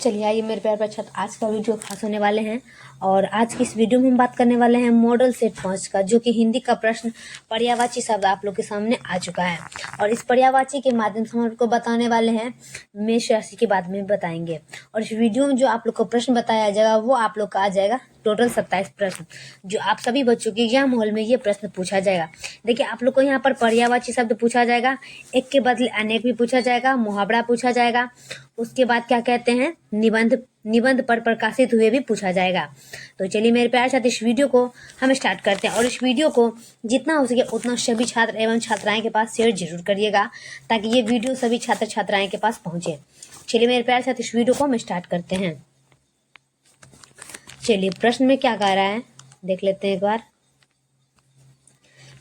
चलिए आइए मेरे प्यार बच्चों, आज का वीडियो खास होने वाले हैं। और आज की इस वीडियो में हम बात करने वाले हैं मॉडल सेट 5 का, जो कि हिंदी का प्रश्न पर्यायवाची शब्द आप लोग के सामने आ चुका है। और इस पर्यायवाची के माध्यम से हम आपको बताने वाले हैं मेष राशि के बारे में बताएंगे। और इस वीडियो में जो आप लोग को प्रश्न बताया जाएगा वो आप लोग का आ जाएगा टोटल 27 प्रश्न, जो आप सभी बच्चों के एग्जाम हॉल में ये प्रश्न पूछा जाएगा। देखिए, आप लोग को यहाँ पर पर्यायवाची शब्द पूछा जाएगा, एक के बदले अनेक भी पूछा जाएगा, मुहावरा पूछा जाएगा, उसके बाद क्या कहते हैं निबंध पर प्रकाशित हुए भी पूछा जाएगा। तो चलिए मेरे प्यारे साथ इस वीडियो को हम स्टार्ट करते हैं। और इस वीडियो को जितना हो सके उतना सभी छात्र एवं छात्राएं के पास शेयर जरूर करिएगा, ताकि ये वीडियो सभी छात्र छात्राएं के पास पहुंचे। चलिए मेरे प्यारे साथ इस वीडियो को हम स्टार्ट करते हैं। चलिए प्रश्न में क्या कह रहा है देख लेते हैं एक बार।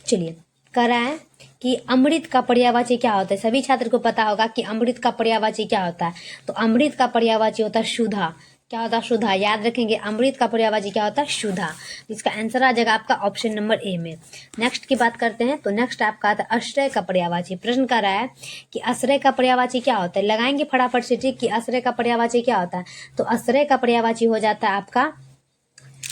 चलिए कह रहा है कि अमृत का पर्यायवाची क्या होता है। सभी छात्र को पता होगा कि अमृत का पर्यायवाची क्या होता है। तो अमृत का पर्यायवाची होता है सुधा। क्या होता है? सुधा। याद रखेंगे, अमृत का पर्यायवाची क्या होता है? सुधा। इसका आंसर आ जाएगा आपका ऑप्शन नंबर ए में। नेक्स्ट की बात करते हैं। तो नेक्स्ट आपका आता है आश्रय का पर्यायवाची। प्रश्न कर रहा है कि आश्रय का पर्यायवाची क्या होता है। लगाएंगे फटाफट से टिक कि आश्रय का पर्यायवाची क्या होता है। तो आश्रय का पर्यायवाची हो जाता है आपका,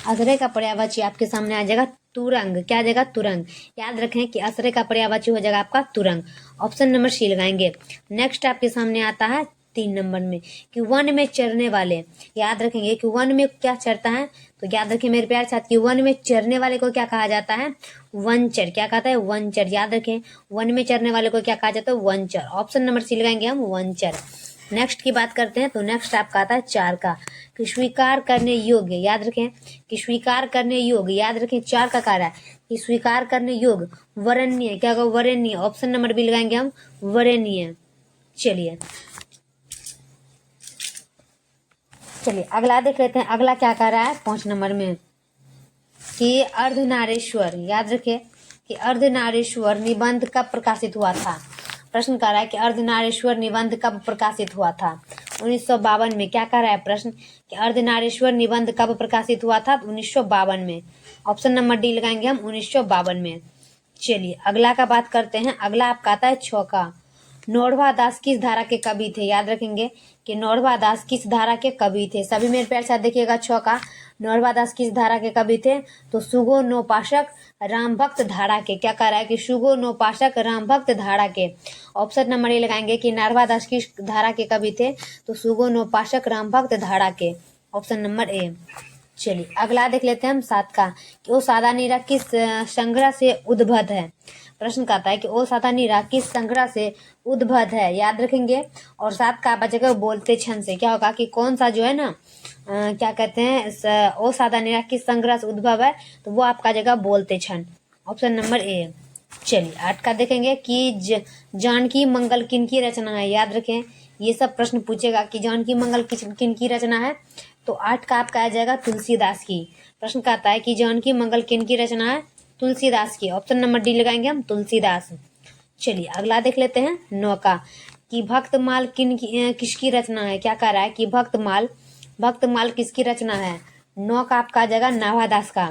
आश्रय का पर्यायवाची आपके सामने आ जाएगा तुरंग। क्या आ जाएगा? तुरंग। याद रखें कि आश्रय का पर्यायवाची हो जाएगा आपका तुरंग। ऑप्शन नंबर सी लगाएंगे। नेक्स्ट आपके सामने आता है 3 नंबर में कि वन में चरने वाले। याद रखेंगे कि वन में क्या चरता है। तो याद रखें मेरे प्यारे साथ कि वन में चरने वाले को क्या कहा जाता है? वनचर। क्या कहता है? वनचर। याद रखें, वन में चरने वाले को क्या कहा जाता है? वनचर। ऑप्शन नंबर सी लगाएंगे हम, वनचर। नेक्स्ट की बात करते हैं। तो नेक्स्ट आपका आता है 4 का कि स्वीकार करने योग्य। याद रखें कि स्वीकार करने योग्य। याद रखें 4 का कार्य कि स्वीकार करने योग्य वरण्य। क्या होगा? वरण्य। ऑप्शन नंबर बी लगाएंगे हम, वरण्य। चलिए अगला देख लेते हैं। अगला क्या कह रहा है 5 नंबर में कि अर्धनारीश्वर। याद रखें कि अर्धनारीश्वर निबंध कब प्रकाशित हुआ था। प्रश्न कर रहा है कि अर्धनारीश्वर निबंध कब प्रकाशित हुआ था। 1952 में। क्या कह रहा है प्रश्न कि अर्धनारीश्वर निबंध कब प्रकाशित हुआ था? 1952 में। ऑप्शन नंबर डी लगाएंगे हम, 1952 में। चलिए अगला का बात करते हैं। अगला आपका आता है 6 का। नौरवा दास किस धारा के कवि थे। याद रखेंगे कि नौरवा दास किस धारा के कवि थे। सभी मेरे प्यार साथ देखिएगा 6 का। नौरवा दास किस धारा के कवि थे? तो सुगो नौपाशक राम भक्त धारा के। क्या कह रहा है कि सुगो नौपाशक राम भक्त धारा के। ऑप्शन नंबर ए लगाएंगे कि नौरवा दास किस धारा के कवि थे। तो सुगो नौपाशक राम भक्त धारा के। Option number A. चलिए अगला देख लेते हैं हम 7 का कि ओ सादा नीरा किस संग्रह से उद्भव है। प्रश्न कहता है कि ओ सादा नीरा किस संग्रह से उद्भव है। याद रखेंगे। और 7 का बचेगा बोलते क्षण से। क्या होगा कि कौन सा जो है ना क्या कहते हैं ओ सादा नीरा किस संग्रह से उद्भव है। तो वो आपका जगह बोलते क्षण। Option number A. चलिए 8 का देखेंगे कि जानकी मंगल किन की रचना है। याद रखें, ये सब प्रश्न पूछेगा कि जानकी मंगल किन की रचना है। तो 8 का आपका आ जाएगा तुलसीदास की। प्रश्न कहता है कि जानकी मंगल किन की रचना है। तुलसीदास की। ऑप्शन नंबर डी लगाएंगे हम, तुलसीदास। चलिए अगला देख लेते हैं 9 का कि भक्तमाल किसकी रचना है। क्या कह रहा है कि भक्तमाल किसकी रचना है। 9 का आपका आ जाएगा नाभादास का।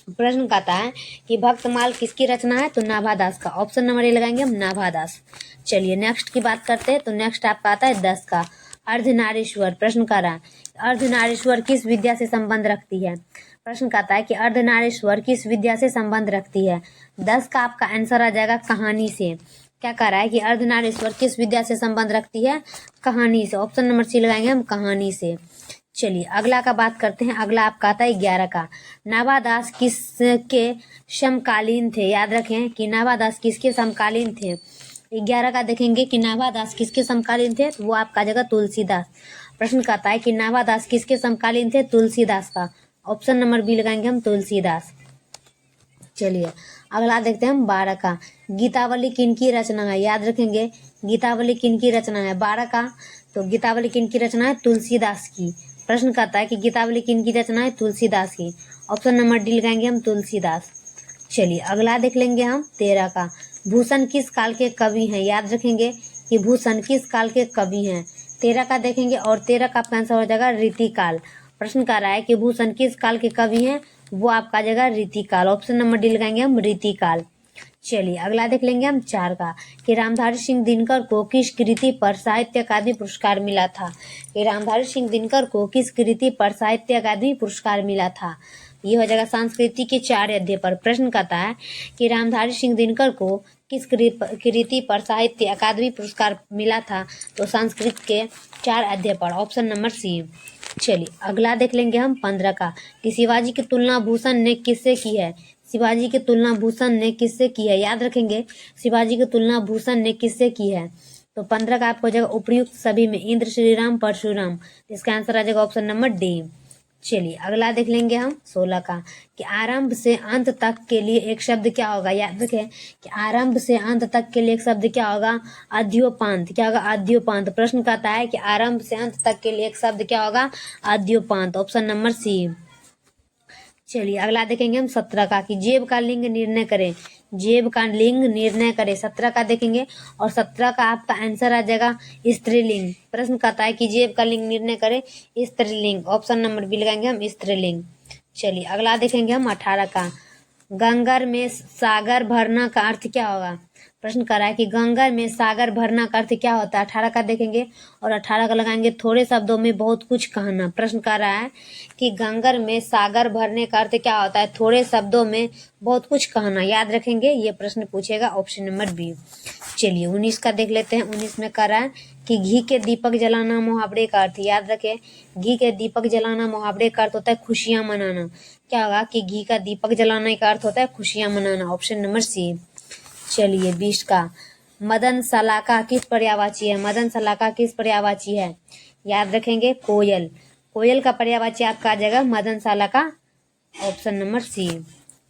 प्रश्न कहता है कि भक्तमाल किसकी रचना है। तो नाभादास का। ऑप्शन नंबर ए लगाएंगे हम, नाभादास। चलिए नेक्स्ट की बात करते हैं। तो नेक्स्ट आपका आता है 10 का अर्धनारीश्वर। प्रश्न कर रहा है अर्धनारीश्वर किस विद्या से संबंध रखती है। प्रश्न कहता है कि अर्धनारीश्वर किस विद्या से संबंध रखती है। 10 का आपका आंसर आ जाएगा कहानी से। क्या कह रहा है कि अर्धनारीश्वर किस विद्या से संबंध रखती है। कहानी से। ऑप्शन नंबर सी लगाएंगे हम, कहानी से। चलिए अगला का बात करते हैं। अगला आपका आता है 11 का। नाभादास किसके समकालीन थे। याद रखें कि नाभादास किसके समकालीन थे। 11 का देखेंगे कि नाभादास किसके समकालीन थे। तो वो आपका जगह तुलसीदास। प्रश्न कहता है कि नाभादास किसके समकालीन थे। तुलसीदास का। ऑप्शन नंबर बी लगाएंगे हम, तुलसीदास। चलिए अगला देखते हैं हम 12 का। गीतावली किन की रचना है। याद रखेंगे गीतावली किन की रचना है। 12 का। तो गीतावली किन की रचना है। तुलसीदास की। प्रश्न कहता है कि गीतावली किन की रचना है। तुलसीदास की। ऑप्शन नंबर डी लगाएंगे हम, तुलसीदास। चलिए अगला देख लेंगे हम 13 का। भूषण किस काल के कवि हैं। याद रखेंगे कि भूषण किस काल के कवि हैं। 13 का देखेंगे और 13 का आपका आंसर हो जाएगा रीतिकाल। प्रश्न कर रहा है कि भूषण किस काल के कवि हैं। वो आपका जगह रीतिकाल। ऑप्शन नंबर डी लगाएंगे हम, रीतिकाल। चलिए अगला देख लेंगे हम 4 का कि रामधारी सिंह दिनकर को किस कृति पर साहित्य अकादमी पुरस्कार मिला था। कि रामधारी सिंह दिनकर को किस कृति पर साहित्य अकादमी पुरस्कार मिला था। ये हो जाएगा संस्कृति के 4 अध्याय पर। प्रश्न कहता है कि रामधारी सिंह दिनकर को किस कृति पर साहित्य अकादमी पुरस्कार मिला था। तो संस्कृत के 4 अध्याय पर, ऑप्शन नंबर सी। चलिए अगला देख लेंगे हम 15 का कि शिवाजी की तुलना भूषण ने किससे की है। शिवाजी की तुलना भूषण ने किससे की है, याद रखेंगे शिवाजी की तुलना भूषण ने किससे की है। तो 15 का आपको हो जाएगा उपयुक्त सभी में इंद्र, श्रीराम, परशुराम। इसका आंसर आ जाएगा ऑप्शन नंबर डी। चलिए अगला देख लेंगे हम 16 का कि आरंभ से अंत तक के लिए एक शब्द क्या होगा। याद रखें कि आरंभ से अंत तक के लिए एक शब्द क्या होगा, आद्योपांत। क्या होगा, आद्योपांत। प्रश्न कहता है कि आरंभ से अंत तक के लिए एक शब्द क्या होगा, आद्योपांत। Option number C. चलिए अगला देखेंगे हम 17 का कि जेब का लिंग निर्णय करें। जेब का लिंग निर्णय करें 17 का देखेंगे और 17 का आपका आंसर आ जाएगा स्त्रीलिंग। प्रश्न कहता है कि जेब का लिंग निर्णय करें स्त्रीलिंग। ऑप्शन नंबर बी लगाएंगे हम, स्त्रीलिंग। चलिए अगला देखेंगे हम 18 का गंगर में सागर भरना का अर्थ क्या होगा। प्रश्न कर रहा है कि गंगर में सागर भरना का अर्थ क्या होता है। 18 का देखेंगे और 18 का लगाएंगे थोड़े शब्दों में बहुत कुछ कहना। प्रश्न कर रहा है कि गंगर में सागर भरने का अर्थ क्या होता है, थोड़े शब्दों में बहुत कुछ कहना। याद रखेंगे ये प्रश्न पूछेगा, ऑप्शन नंबर बी। चलिए 19 का देख लेते हैं। 19 में कह रहा है कि घी के दीपक जलाना मुहावरे का अर्थ। याद रखें घी के दीपक जलाना मुहावरे का अर्थ होता है खुशियां मनाना। क्या होगा कि घी का दीपक जलाने का अर्थ होता है खुशियां मनाना। Option number C. चलिए 20 का मदन सलाका किस पर्यायवाची है। मदन सलाका किस पर्यायवाची है, याद रखेंगे कोयल। कोयल का पर्यायवाची आपका आ जाएगा मदन सलाका। Option number C.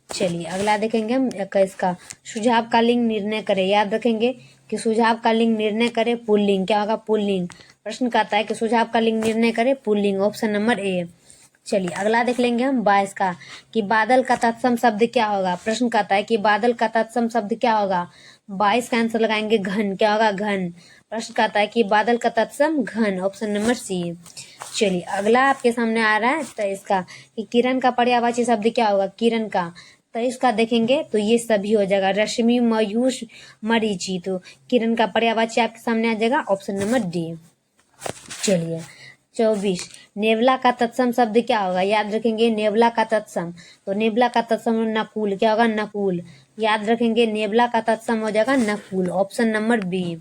चलिए अगला देखेंगे हम 21 का सुझाव का लिंग निर्णय करें। याद रखेंगे कि सुझाव का लिंग निर्णय करे पुल्लिंग। क्या होगा, पुल्लिंग। प्रश्न कहता है कि सुझाव का लिंग निर्णय करे पुल्लिंग। Option number A. चलिए अगला देख लेंगे हम 22 का कि बादल का तत्सम शब्द क्या होगा। प्रश्न कहता है कि बादल का तत्सम शब्द क्या होगा। 22 का आंसर लगाएंगे घन। क्या होगा, घन। प्रश्न कहता है कि बादल का तत्सम घन। Option number C. चलिए अगला आपके सामने आ रहा है 23 का कि किरण का पर्यायवाची शब्द क्या होगा। किरण का 23 का देखेंगे तो ये सभी हो जाएगा रश्मि, मयूष, मरीचि। तो किरण का पर्यायवाची आपके सामने आ जाएगा, ऑप्शन नंबर डी। चलिए 24 नेवला का तत्सम शब्द क्या होगा। याद रखेंगे नेवला का तत्सम। तो नेवला का तत्सम नकुल। क्या होगा, नकुल। याद रखेंगे नेवला का तत्सम हो जाएगा नकुल। Option number B.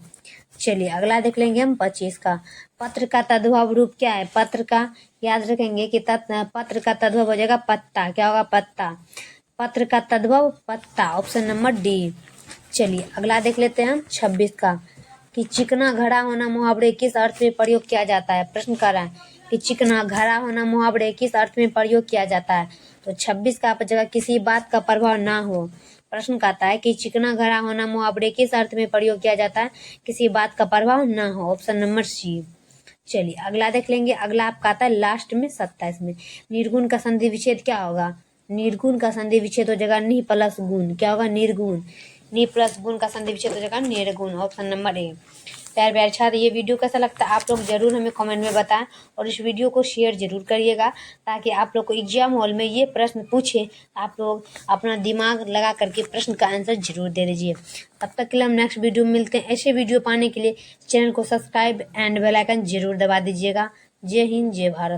चलिए अगला देख लेंगे हम 25 का पत्र का तद्भव रूप क्या है। पत्र का याद रखेंगे कि पत्र का तद्भव हो जाएगा पत्ता। क्या होगा, पत्ता। पत्र का तद्भव पत्ता। Option number D. चलिए अगला देख लेते हैं हम 26 का कि चिकना घड़ा होना मुहावरे किस अर्थ में प्रयोग किया जाता है। प्रश्न कर रहा है कि चिकना घड़ा होना मुहावरे किस अर्थ में प्रयोग किया जाता है। तो 26 का आप जगह किसी बात का प्रभाव ना हो। प्रश्न कहता है कि चिकना घड़ा होना मुहावरे किस अर्थ में प्रयोग किया जाता है, किसी बात का प्रभाव ना हो। Option number C. चलिए अगला देख लेंगे। अगला आपका आता है लास्ट में 27 में निर्गुण का संधि विच्छेद क्या होगा। निर्गुण का संधि विच्छेद हो जाएगा नि प्लस गुण। क्या होगा, निर्गुण। नि प्लस गुण का संधि विच्छेद हो जाएगा निर्गुण। Option number A. प्यार प्यार छात्र ये वीडियो कैसा लगता है आप लोग जरूर हमें कमेंट में बताएं और इस वीडियो को शेयर जरूर करिएगा ताकि आप लोग को एग्जाम हॉल में ये प्रश्न पूछे आप लोग अपना दिमाग लगा करके प्रश्न का आंसर जरूर दे दीजिए। तब तक के लिए हम नेक्स्ट वीडियो में मिलते हैं। ऐसे वीडियो पाने के लिए चैनल को सब्सक्राइब एंड बेल आइकन जरूर दबा दीजिएगा। जय हिंद, जय भारत।